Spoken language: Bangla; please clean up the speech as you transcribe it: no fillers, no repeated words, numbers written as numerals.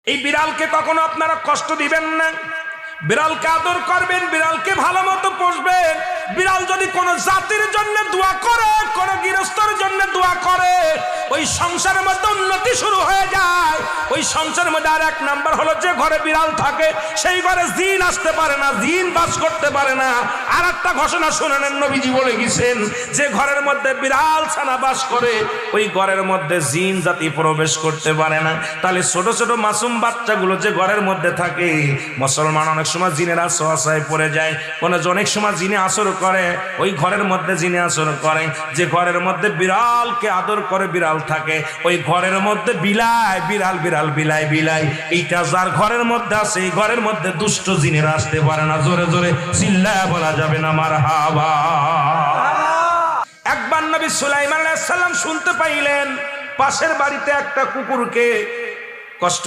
এই বিড়ালকে কখনো আপনারা কষ্ট দিবেন না, বিড়ালকে আদর করবেন, বিড়ালকে ভালো মতো পুষবেন। বিড়াল যদি কোনো জাতির জন্য দোয়া করে, কোনো গৃহস্থর জন্য দোয়া করে, ওই সংসারের মধ্যে উন্নতি শুরু হয়ে যায়। ওই সংসারের মধ্যে আর এক নাম্বার হলো, যে ঘরে বিড়াল থাকে সেই ঘরে জিন আসতে পারে না, জিন বাস করতে পারে না। আর একটা ঘোষণা শুনেন, নবীজি বলে গেছেন, যে ঘরের মধ্যে বিড়াল ছানা বাস করে ওই ঘরের মধ্যে জিন জাতি প্রবেশ করতে পারে না। তাহলে ছোট ছোট মাসুম বাচ্চাগুলো যে ঘরের মধ্যে থাকে, মুসলমান অনেক সময় জিনের আশ্রয় পড়ে যায়, অনেক সময় জিনে আসর করে, ওই ঘরের মধ্যে জিনে আসর করে। যে ঘরের মধ্যে বিড়ালকে আদর করে বিড়াল থাকে, ওই ঘরের মধ্যে বিলাই বিড়াল বিড়াল বিলাই বিলাই, এইটা যার ঘরের মধ্যে আছে এই ঘরের মধ্যে দুষ্ট জিনেরা আসতে পারে না। জোরে জোরে চিল্লায়া বলা যাবে না মারহাবা। একবার নবী সুলাইমান আলাইহিস সালাম শুনতে পাইলেন পাশের বাড়িতে একটা কুকুরকে কষ্ট